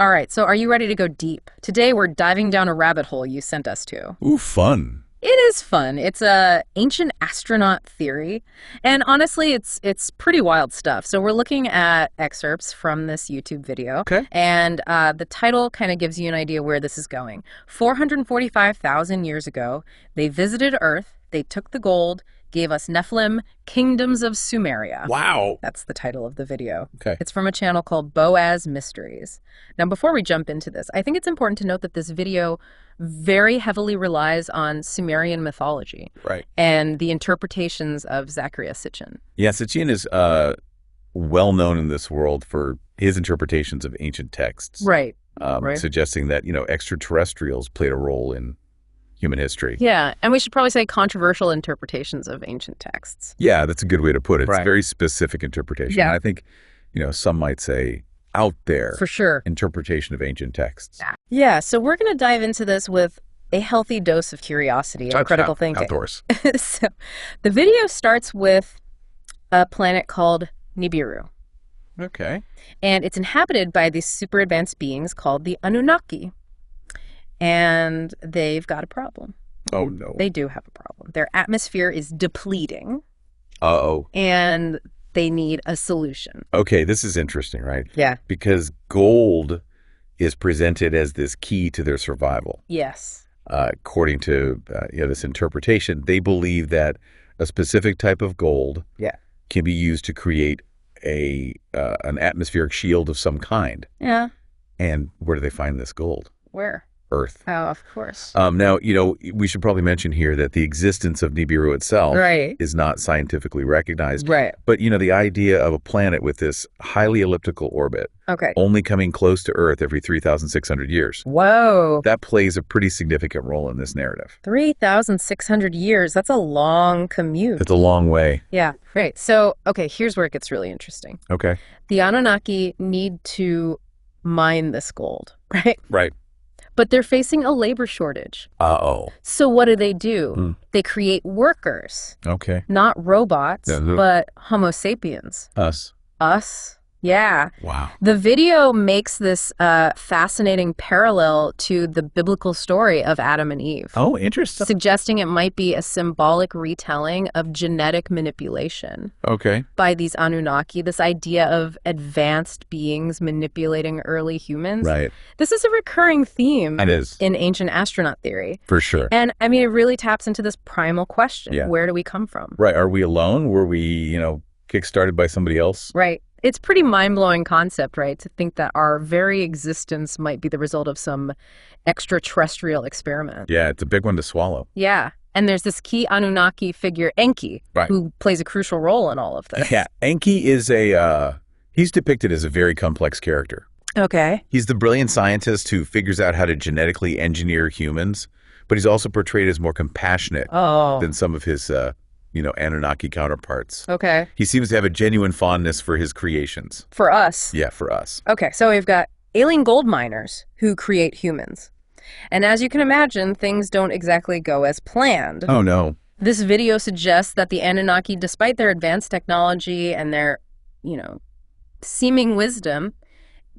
All right, so are you ready to go deep? Today we're diving down a rabbit hole you sent us to. Ooh, fun. It is fun. It's a ancient astronaut theory, and honestly, it's pretty wild stuff. So we're looking at excerpts from this YouTube video, Okay. and the title kind of gives you an idea where this is going. 445,000 years ago, they visited Earth, they took the gold, gave us Nephilim, Kingdoms of Sumeria. Wow. That's the title of the video. Okay. It's from a channel called Boaz Mysteries. Now, before we jump into this, I think it's important to note that this video very heavily relies on Sumerian mythology. Right. And the interpretations of Zecharia Sitchin. Yeah, Sitchin is well known in this world for his interpretations of ancient texts. Right. Suggesting that, extraterrestrials played a role in human history. Yeah, and we should probably say controversial interpretations of ancient texts. Yeah, that's a good way to put it. It's Right. a very specific interpretation. Yeah. And I think, some might say out there. For sure. Interpretation of ancient texts. Yeah, so we're going to dive into this with a healthy dose of curiosity and critical thinking. Outdoors. So the video starts with a planet called Nibiru. Okay. And it's inhabited by these super advanced beings called the Anunnaki. And they've got a problem. Oh, no. They do have a problem. Their atmosphere is depleting. Uh-oh. And they need a solution. Okay, this is interesting, right? Yeah. Because gold is presented as this key to their survival. Yes. According to this interpretation, they believe that a specific type of gold can be used to create an atmospheric shield of some kind. Yeah. And where do they find this gold? Where? Earth. Oh, of course. Now, we should probably mention here that the existence of Nibiru itself is not scientifically recognized. Right. But, the idea of a planet with this highly elliptical orbit only coming close to Earth every 3,600 years. Whoa. That plays a pretty significant role in this narrative. 3,600 years. That's a long commute. It's a long way. Yeah. Right. So, okay, here's where it gets really interesting. Okay. The Anunnaki need to mine this gold, right? Right. But they're facing a labor shortage. Uh-oh. So what do? They create workers. Okay. Not robots, but Homo sapiens. Us. Us. Yeah. Wow. The video makes this fascinating parallel to the biblical story of Adam and Eve. Oh, interesting. Suggesting it might be a symbolic retelling of genetic manipulation. Okay. By these Anunnaki, this idea of advanced beings manipulating early humans. Right. This is a recurring theme It is. in ancient astronaut theory. For sure. And I mean, it really taps into this primal question. Yeah. Where do we come from? Right. Are we alone? Were we, kick-started by somebody else? Right. It's a pretty mind-blowing concept, right? To think that our very existence might be the result of some extraterrestrial experiment. Yeah, it's a big one to swallow. Yeah. And there's this key Anunnaki figure, Enki, who plays a crucial role in all of this. Yeah, Enki is he's depicted as a very complex character. Okay. He's the brilliant scientist who figures out how to genetically engineer humans, but he's also portrayed as more compassionate than some of his Anunnaki counterparts. Okay. He seems to have a genuine fondness for his creations. For us. Yeah, for us. Okay, so we've got alien gold miners who create humans. And as you can imagine, things don't exactly go as planned. Oh, no. This video suggests that the Anunnaki, despite their advanced technology and their, seeming wisdom,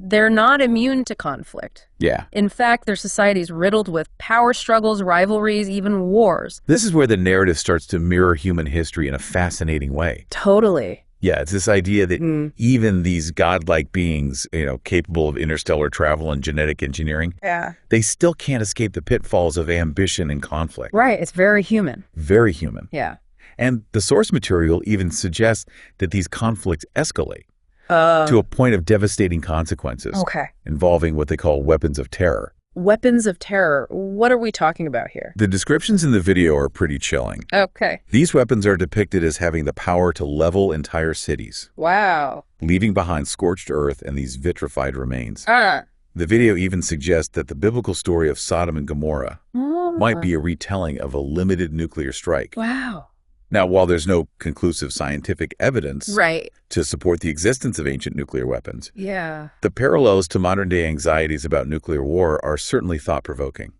they're not immune to conflict. Yeah. In fact, their society is riddled with power struggles, rivalries, even wars. This is where the narrative starts to mirror human history in a fascinating way. Totally. Yeah, it's this idea that even these godlike beings, capable of interstellar travel and genetic engineering, they still can't escape the pitfalls of ambition and conflict. Right. It's very human. Very human. Yeah. And the source material even suggests that these conflicts escalate to a point of devastating consequences involving what they call weapons of terror. Weapons of terror. What are we talking about here? The descriptions in the video are pretty chilling. Okay. These weapons are depicted as having the power to level entire cities. Wow. Leaving behind scorched earth and these vitrified remains. The video even suggests that the biblical story of Sodom and Gomorrah might be a retelling of a limited nuclear strike. Wow. Now, while there's no conclusive scientific evidence to support the existence of ancient nuclear weapons, the parallels to modern-day anxieties about nuclear war are certainly thought-provoking.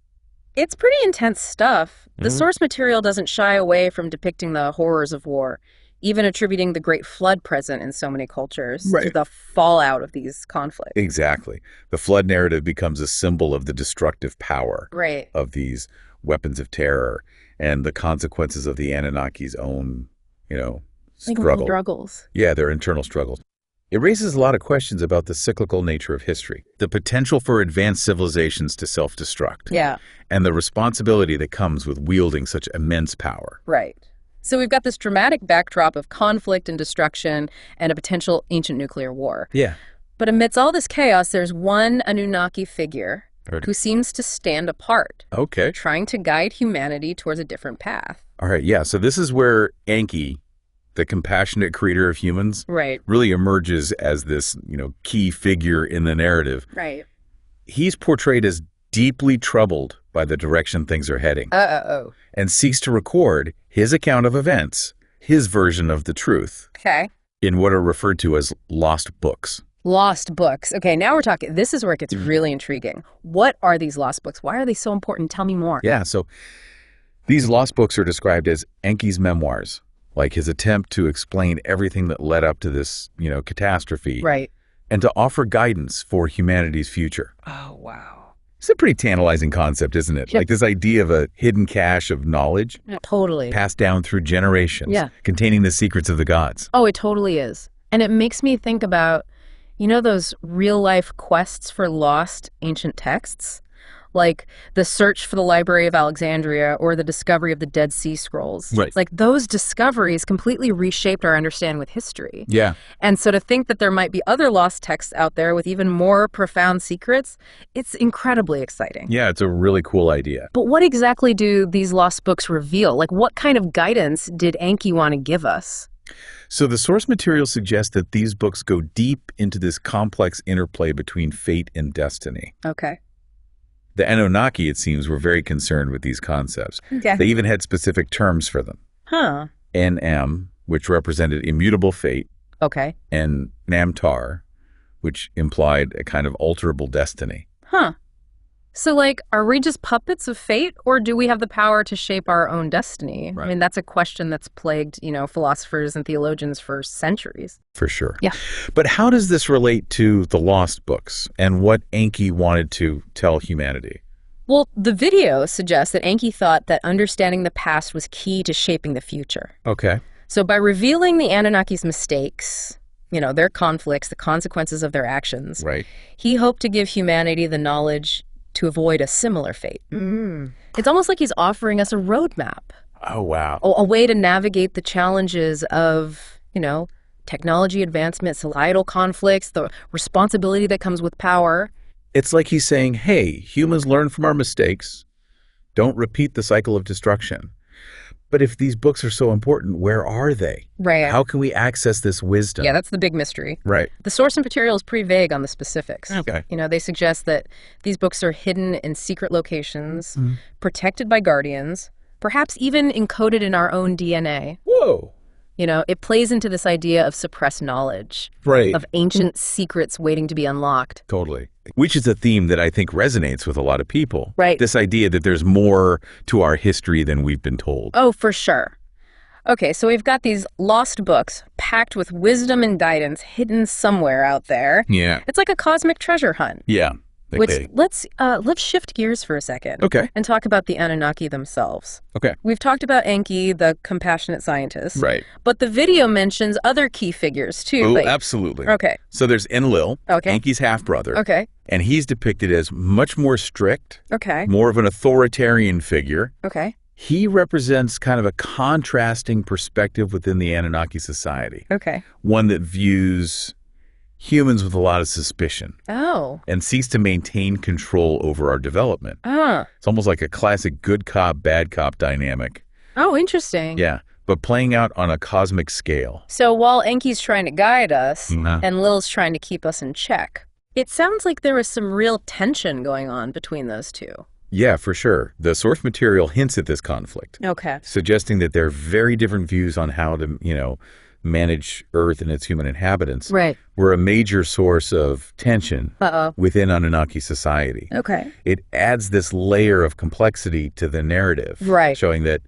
It's pretty intense stuff. The source material doesn't shy away from depicting the horrors of war. even attributing the Great Flood present in so many cultures Right. to the fallout of these conflicts. Exactly. The flood narrative becomes a symbol of the destructive power Right. of these weapons of terror and the consequences of the Anunnaki's own, Struggles. Yeah, their internal struggles. It raises a lot of questions about the cyclical nature of history, the potential for advanced civilizations to self-destruct, Yeah. and the responsibility that comes with wielding such immense power. Right. So we've got this dramatic backdrop of conflict and destruction and a potential ancient nuclear war. Yeah. But amidst all this chaos, there's one Anunnaki figure who seems to stand apart. Okay. Trying to guide humanity towards a different path. All right, yeah. So this is where Enki, the compassionate creator of humans, really emerges as this, key figure in the narrative. Right. He's portrayed as deeply troubled by the direction things are heading. And seeks to record his account of events, his version of the truth. Okay. In what are referred to as lost books. Lost books. Okay, now we're talking. This is where it gets really intriguing. What are these lost books? Why are they so important? Tell me more. Yeah, so these lost books are described as Enki's memoirs, like his attempt to explain everything that led up to this, catastrophe. Right. And to offer guidance for humanity's future. Oh, wow. It's a pretty tantalizing concept, isn't it? Yeah. Like this idea of a hidden cache of knowledge. Totally. Passed down through generations. Yeah. Containing the secrets of the gods. Oh, it totally is. And it makes me think about, those real-life quests for lost ancient texts? Like the search for the Library of Alexandria or the discovery of the Dead Sea Scrolls. Right. Like those discoveries completely reshaped our understanding with history. Yeah. And so to think that there might be other lost texts out there with even more profound secrets, it's incredibly exciting. Yeah, it's a really cool idea. But what exactly do these lost books reveal? Like what kind of guidance did Enki want to give us? So the source material suggests that these books go deep into this complex interplay between fate and destiny. Okay. The Anunnaki, it seems, were very concerned with these concepts. Okay. They even had specific terms for them. Huh. NM, which represented immutable fate. Okay. And Namtar, which implied a kind of alterable destiny. Huh. So, are we just puppets of fate, or do we have the power to shape our own destiny? Right. I mean, that's a question that's plagued, philosophers and theologians for centuries. For sure. Yeah. But how does this relate to the lost books and what Enki wanted to tell humanity? Well, the video suggests that Enki thought that understanding the past was key to shaping the future. Okay. So by revealing the Anunnaki's mistakes, their conflicts, the consequences of their actions, right, he hoped to give humanity the knowledge to avoid a similar fate. It's almost like he's offering us a roadmap. Oh, wow. A way to navigate the challenges of, technology advancement, societal conflicts, the responsibility that comes with power. It's like he's saying, hey, humans learn from our mistakes. Don't repeat the cycle of destruction. But if these books are so important, where are they? Right. How can we access this wisdom? Yeah, that's the big mystery. Right. The source material is pretty vague on the specifics. Okay. They suggest that these books are hidden in secret locations, protected by guardians, perhaps even encoded in our own DNA. Whoa. It plays into this idea of suppressed knowledge, right, of ancient secrets waiting to be unlocked. Totally. Which is a theme that I think resonates with a lot of people. Right. This idea that there's more to our history than we've been told. Oh, for sure. Okay, so we've got these lost books packed with wisdom and guidance hidden somewhere out there. Yeah. It's like a cosmic treasure hunt. Yeah. Which let's shift gears for a second. Okay. And talk about the Anunnaki themselves. Okay. We've talked about Enki, the compassionate scientist. Right. But the video mentions other key figures too. Oh, absolutely. Okay. So there's Enlil, okay, Enki's half-brother. Okay. And he's depicted as much more strict. Okay. More of an authoritarian figure. Okay. He represents kind of a contrasting perspective within the Anunnaki society. Okay. One that views humans with a lot of suspicion. Oh. And seeks to maintain control over our development. Ah. It's almost like a classic good cop, bad cop dynamic. Oh, interesting. Yeah, but playing out on a cosmic scale. So while Enki's trying to guide us and Lil's trying to keep us in check, it sounds like there was some real tension going on between those two. Yeah, for sure. The source material hints at this conflict. Okay. Suggesting that there are very different views on how to, manage Earth and its human inhabitants. Right. Were a major source of tension within Anunnaki society. Okay. It adds this layer of complexity to the narrative. Right. Showing that,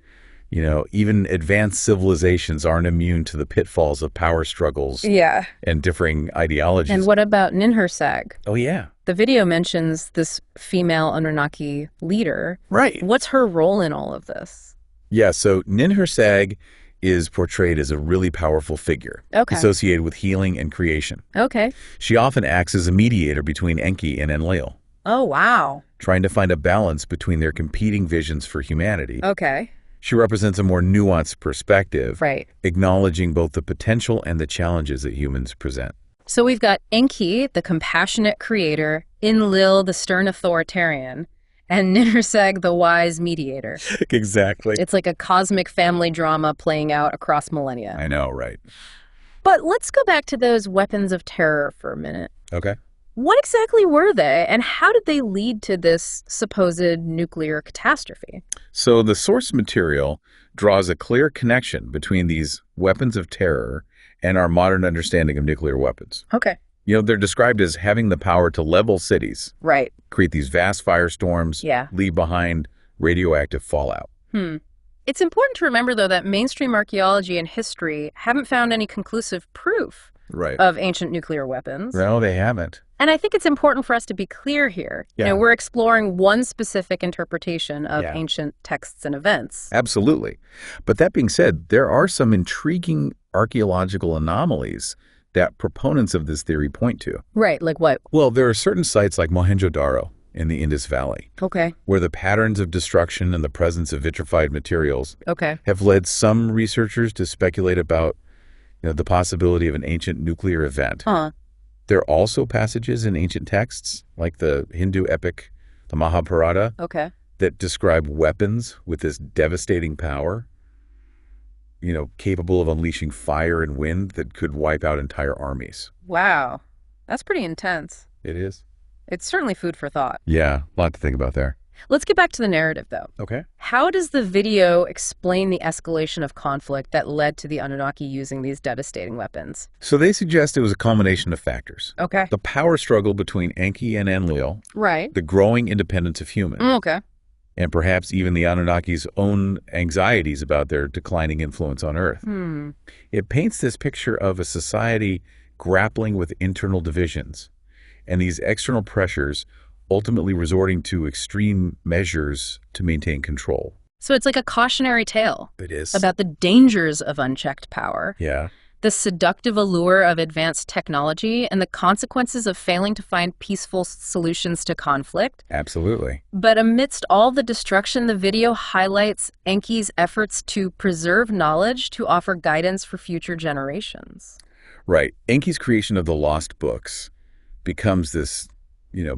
Even advanced civilizations aren't immune to the pitfalls of power struggles and differing ideologies. And what about Ninhursag? Oh, yeah. The video mentions this female Anunnaki leader. Right. What's her role in all of this? Yeah, so Ninhursag is portrayed as a really powerful figure associated with healing and creation. Okay. She often acts as a mediator between Enki and Enlil. Oh, wow. Trying to find a balance between their competing visions for humanity. Okay. She represents a more nuanced perspective, right, acknowledging both the potential and the challenges that humans present. So we've got Enki, the compassionate creator, Enlil, the stern authoritarian, and Ninhursag, the wise mediator. Exactly. It's like a cosmic family drama playing out across millennia. I know, right? But let's go back to those weapons of terror for a minute. Okay. What exactly were they, and how did they lead to this supposed nuclear catastrophe? So the source material draws a clear connection between these weapons of terror and our modern understanding of nuclear weapons. Okay. They're described as having the power to level cities, right, create these vast firestorms, leave behind radioactive fallout. It's important to remember, though, that mainstream archaeology and history haven't found any conclusive proof of ancient nuclear weapons. No, they haven't. And I think it's important for us to be clear here. We're exploring one specific interpretation of ancient texts and events. Absolutely. But that being said, there are some intriguing archaeological anomalies that proponents of this theory point to. Right, like what? Well, there are certain sites like Mohenjo-Daro in the Indus Valley, where the patterns of destruction and the presence of vitrified materials have led some researchers to speculate about the possibility of an ancient nuclear event. There are also passages in ancient texts, like the Hindu epic, the Mahabharata, that describe weapons with this devastating power, capable of unleashing fire and wind that could wipe out entire armies. Wow. That's pretty intense. It is. It's certainly food for thought. Yeah, a lot to think about there. Let's get back to the narrative, though. Okay. How does the video explain the escalation of conflict that led to the Anunnaki using these devastating weapons? So they suggest it was a combination of factors. Okay. The power struggle between Enki and Enlil. Right. The growing independence of humans. Okay. And perhaps even the Anunnaki's own anxieties about their declining influence on Earth. It paints this picture of a society grappling with internal divisions and these external pressures ultimately resorting to extreme measures to maintain control. So it's like a cautionary tale. It is. About the dangers of unchecked power. Yeah. The seductive allure of advanced technology and the consequences of failing to find peaceful solutions to conflict. Absolutely. But amidst all the destruction, the video highlights Enki's efforts to preserve knowledge to offer guidance for future generations. Right. Enki's creation of the lost books becomes this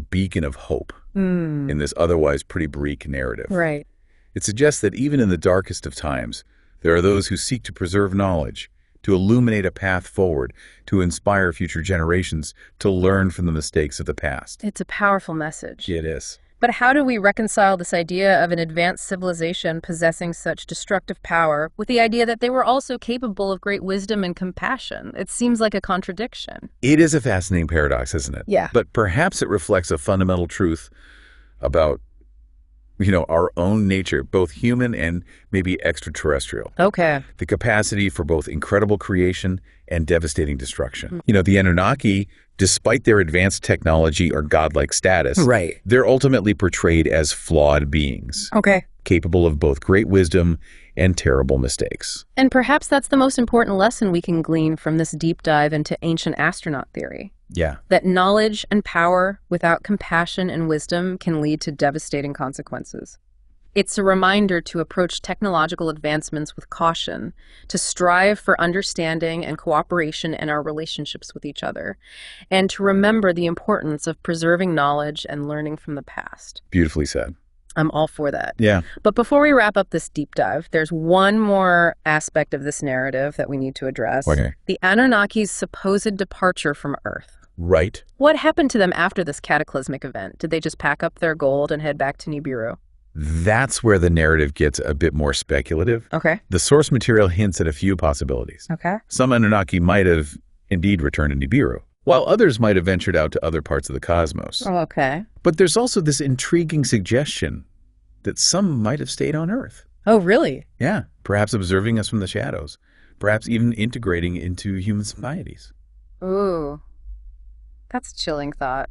beacon of hope in this otherwise pretty bleak narrative. Right. It suggests that even in the darkest of times, there are those who seek to preserve knowledge, to illuminate a path forward, to inspire future generations to learn from the mistakes of the past. It's a powerful message. It is. But how do we reconcile this idea of an advanced civilization possessing such destructive power with the idea that they were also capable of great wisdom and compassion? It seems like a contradiction. It is a fascinating paradox, isn't it? Yeah. But perhaps it reflects a fundamental truth about, our own nature, both human and maybe extraterrestrial. Okay. The capacity for both incredible creation and devastating destruction. The Anunnaki, despite their advanced technology or godlike status, they're ultimately portrayed as flawed beings. Okay. Capable of both great wisdom and terrible mistakes. And perhaps that's the most important lesson we can glean from this deep dive into ancient astronaut theory. Yeah. That knowledge and power without compassion and wisdom can lead to devastating consequences. It's a reminder to approach technological advancements with caution, to strive for understanding and cooperation in our relationships with each other, and to remember the importance of preserving knowledge and learning from the past. Beautifully said. I'm all for that. Yeah. But before we wrap up this deep dive, there's one more aspect of this narrative that we need to address. Okay. The Anunnaki's supposed departure from Earth. Right. What happened to them after this cataclysmic event? Did they just pack up their gold and head back to Nibiru? That's where the narrative gets a bit more speculative. Okay. The source material hints at a few possibilities. Okay. Some Anunnaki might have indeed returned to Nibiru, while others might have ventured out to other parts of the cosmos. Oh, okay. But there's also this intriguing suggestion that some might have stayed on Earth. Oh, really? Yeah, perhaps observing us from the shadows, perhaps even integrating into human societies. Ooh, that's a chilling thought.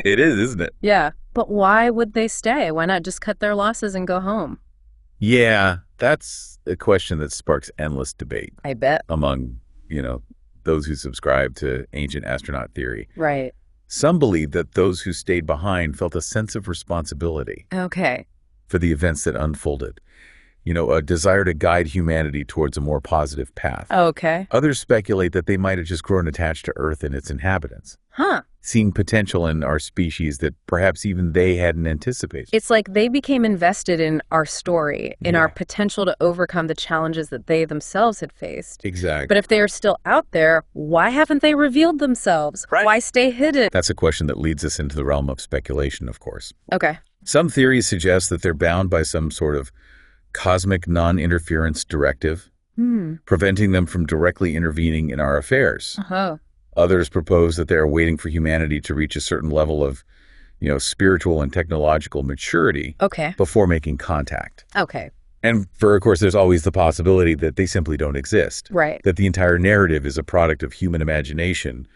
It is, isn't it? Yeah, but why would they stay? Why not just cut their losses and go home? Yeah, that's a question that sparks endless debate. I bet. Among, those who subscribe to ancient astronaut theory. Right. Some believe that those who stayed behind felt a sense of responsibility. Okay. For the events that unfolded. A desire to guide humanity towards a more positive path. Okay. Others speculate that they might have just grown attached to Earth and its inhabitants. Huh. Seeing potential in our species that perhaps even they hadn't anticipated. It's like they became invested in our story, in our potential to overcome the challenges that they themselves had faced. Exactly. But if they are still out there, why haven't they revealed themselves? Right. Why stay hidden? That's a question that leads us into the realm of speculation, of course. Okay. Some theories suggest that they're bound by some sort of cosmic non-interference directive, preventing them from directly intervening in our affairs. Uh-huh. Others propose that they are waiting for humanity to reach a certain level of, spiritual and technological maturity before making contact. Okay. And of course, there's always the possibility that they simply don't exist. Right. That the entire narrative is a product of human imagination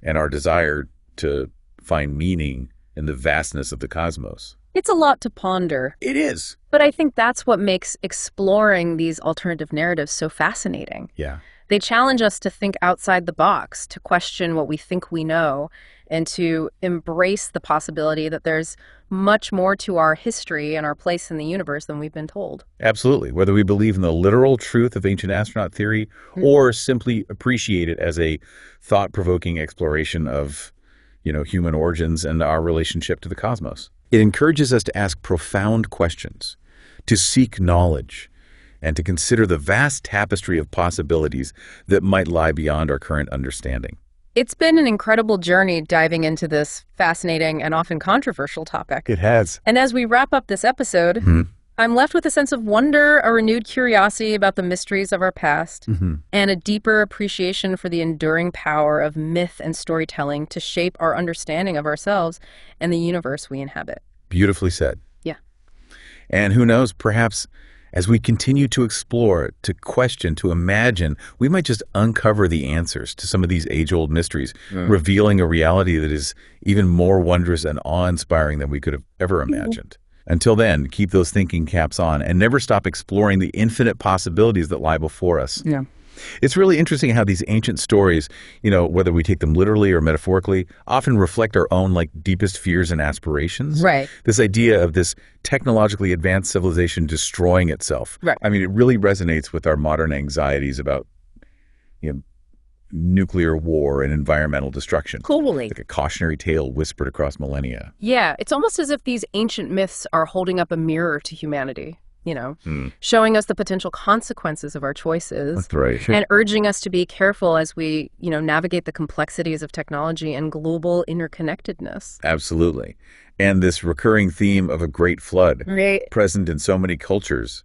and our desire to find meaning in the vastness of the cosmos. It's a lot to ponder. It is. But I think that's what makes exploring these alternative narratives so fascinating. Yeah. They challenge us to think outside the box, to question what we think we know, and to embrace the possibility that there's much more to our history and our place in the universe than we've been told. Absolutely. Whether we believe in the literal truth of ancient astronaut theory or simply appreciate it as a thought-provoking exploration of, human origins and our relationship to the cosmos. It encourages us to ask profound questions, to seek knowledge, and to consider the vast tapestry of possibilities that might lie beyond our current understanding. It's been an incredible journey diving into this fascinating and often controversial topic. It has. And as we wrap up this episode, I'm left with a sense of wonder, a renewed curiosity about the mysteries of our past, and a deeper appreciation for the enduring power of myth and storytelling to shape our understanding of ourselves and the universe we inhabit. Beautifully said. Yeah. And who knows, perhaps as we continue to explore, to question, to imagine, we might just uncover the answers to some of these age-old mysteries, revealing a reality that is even more wondrous and awe-inspiring than we could have ever imagined. Until then, keep those thinking caps on and never stop exploring the infinite possibilities that lie before us. Yeah. It's really interesting how these ancient stories, whether we take them literally or metaphorically, often reflect our own deepest fears and aspirations. Right. This idea of this technologically advanced civilization destroying itself. Right. I mean, it really resonates with our modern anxieties about, nuclear war and environmental destruction. Totally. Like a cautionary tale whispered across millennia. Yeah, it's almost as if these ancient myths are holding up a mirror to humanity. Showing us the potential consequences of our choices. That's right. And urging us to be careful as we, navigate the complexities of technology and global interconnectedness. Absolutely. And this recurring theme of a great flood, right, present in so many cultures,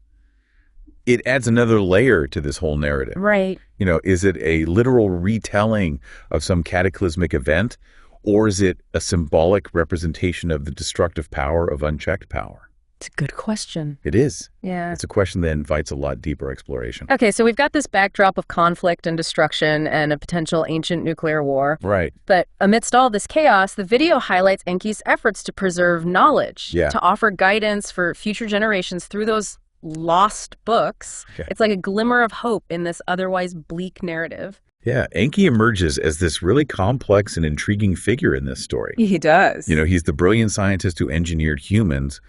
it adds another layer to this whole narrative. Right. Is it a literal retelling of some cataclysmic event, or is it a symbolic representation of the destructive power of unchecked power? It's a good question. It is. Yeah. It's a question that invites a lot deeper exploration. Okay, so we've got this backdrop of conflict and destruction and a potential ancient nuclear war. Right. But amidst all this chaos, the video highlights Enki's efforts to preserve knowledge, to offer guidance for future generations through those lost books. Okay. It's like a glimmer of hope in this otherwise bleak narrative. Yeah, Enki emerges as this really complex and intriguing figure in this story. He does. He's the brilliant scientist who engineered humans,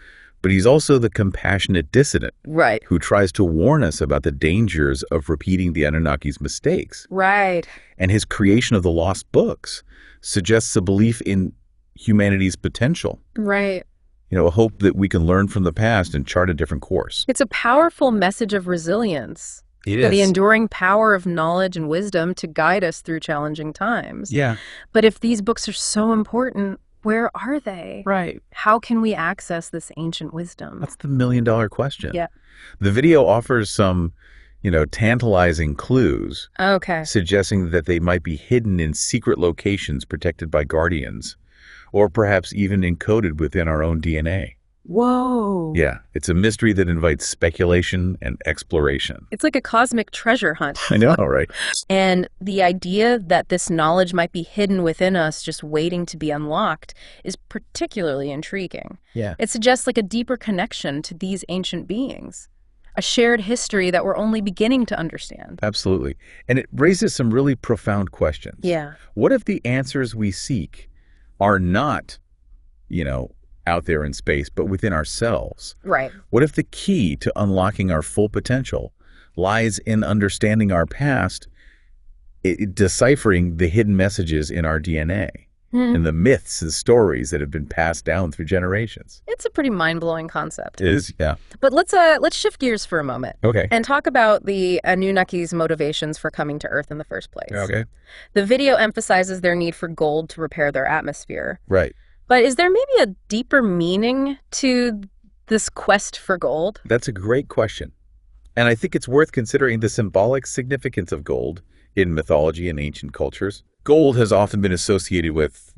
but he's also the compassionate dissident. Right. Who tries to warn us about the dangers of repeating the Anunnaki's mistakes. Right. And his creation of the lost books suggests a belief in humanity's potential. Right. A hope that we can learn from the past and chart a different course. It's a powerful message of resilience. It is. The enduring power of knowledge and wisdom to guide us through challenging times. Yeah. But if these books are so important, where are they? Right. How can we access this ancient wisdom? That's the million-dollar question. Yeah. The video offers some, tantalizing clues. Okay. Suggesting that they might be hidden in secret locations protected by guardians, or perhaps even encoded within our own DNA. Whoa. Yeah, it's a mystery that invites speculation and exploration. It's like a cosmic treasure hunt. I know, right? And the idea that this knowledge might be hidden within us, just waiting to be unlocked, is particularly intriguing. Yeah. It suggests like a deeper connection to these ancient beings, a shared history that we're only beginning to understand. Absolutely. And it raises some really profound questions. Yeah. What if the answers we seek are not, out there in space, but within ourselves? Right. What if the key to unlocking our full potential lies in understanding our past, deciphering the hidden messages in our DNA and the myths and stories that have been passed down through generations? It's a pretty mind-blowing concept. It is, yeah. But let's shift gears for a moment. Okay. And talk about the Anunnaki's motivations for coming to Earth in the first place. Okay. The video emphasizes their need for gold to repair their atmosphere. Right. But is there maybe a deeper meaning to this quest for gold? That's a great question. And I think it's worth considering the symbolic significance of gold in mythology and ancient cultures. Gold has often been associated with,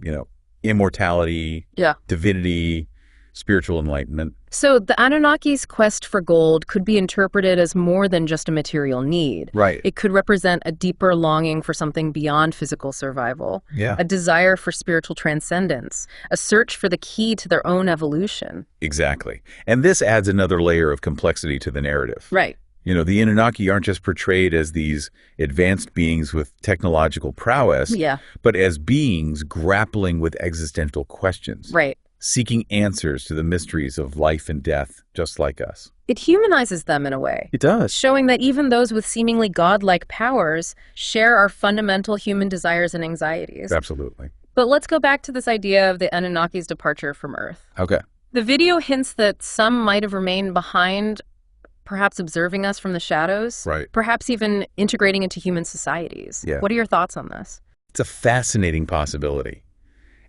immortality, divinity, spiritual enlightenment. So the Anunnaki's quest for gold could be interpreted as more than just a material need. Right. It could represent a deeper longing for something beyond physical survival, a desire for spiritual transcendence, a search for the key to their own evolution. Exactly. And this adds another layer of complexity to the narrative. Right. The Anunnaki aren't just portrayed as these advanced beings with technological prowess, but as beings grappling with existential questions. Right. Seeking answers to the mysteries of life and death, just like us. It humanizes them in a way. It does. Showing that even those with seemingly godlike powers share our fundamental human desires and anxieties. Absolutely. But let's go back to this idea of the Anunnaki's departure from Earth. Okay. The video hints that some might have remained behind, perhaps observing us from the shadows. Right. Perhaps even integrating into human societies. Yeah. What are your thoughts on this? It's a fascinating possibility.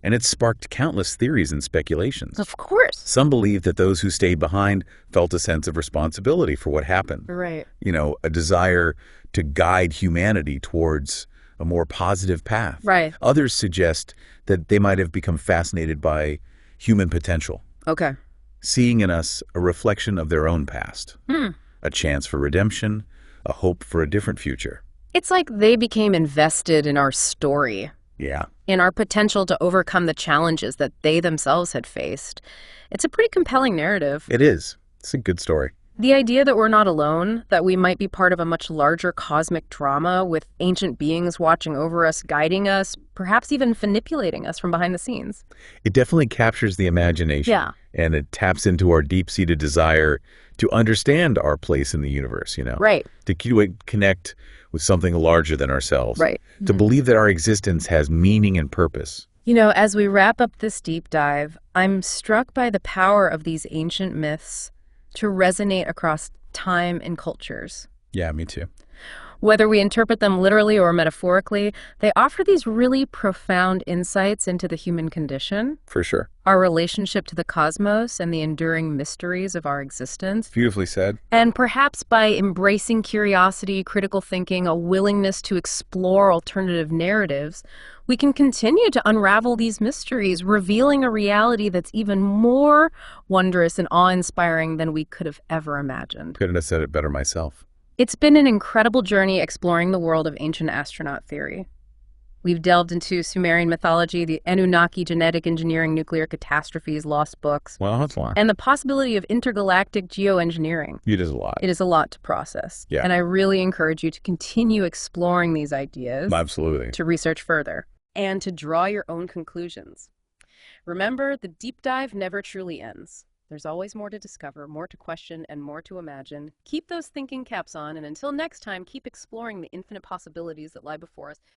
And it's sparked countless theories and speculations. Of course. Some believe that those who stayed behind felt a sense of responsibility for what happened. Right. A desire to guide humanity towards a more positive path. Right. Others suggest that they might have become fascinated by human potential. Okay. Seeing in us a reflection of their own past. A chance for redemption, a hope for a different future. It's like they became invested in our story. Yeah. In our potential to overcome the challenges that they themselves had faced. It's a pretty compelling narrative. It is. It's a good story. The idea that we're not alone, that we might be part of a much larger cosmic drama with ancient beings watching over us, guiding us, perhaps even manipulating us from behind the scenes. It definitely captures the imagination. Yeah. And it taps into our deep-seated desire to understand our place in the universe, Right. To connect with something larger than ourselves. Right. To believe that our existence has meaning and purpose. As we wrap up this deep dive, I'm struck by the power of these ancient myths to resonate across time and cultures. Yeah, me too. Whether we interpret them literally or metaphorically, they offer these really profound insights into the human condition. For sure. Our relationship to the cosmos and the enduring mysteries of our existence. Beautifully said. And perhaps by embracing curiosity, critical thinking, a willingness to explore alternative narratives, we can continue to unravel these mysteries, revealing a reality that's even more wondrous and awe-inspiring than we could have ever imagined. Couldn't have said it better myself. It's been an incredible journey exploring the world of ancient astronaut theory. We've delved into Sumerian mythology, the Anunnaki, genetic engineering, nuclear catastrophes, lost books. Well, that's a lot. And the possibility of intergalactic geoengineering. It is a lot. It is a lot to process. Yeah. And I really encourage you to continue exploring these ideas. Absolutely. To research further. And to draw your own conclusions. Remember, the deep dive never truly ends. There's always more to discover, more to question, and more to imagine. Keep those thinking caps on, and until next time, keep exploring the infinite possibilities that lie before us.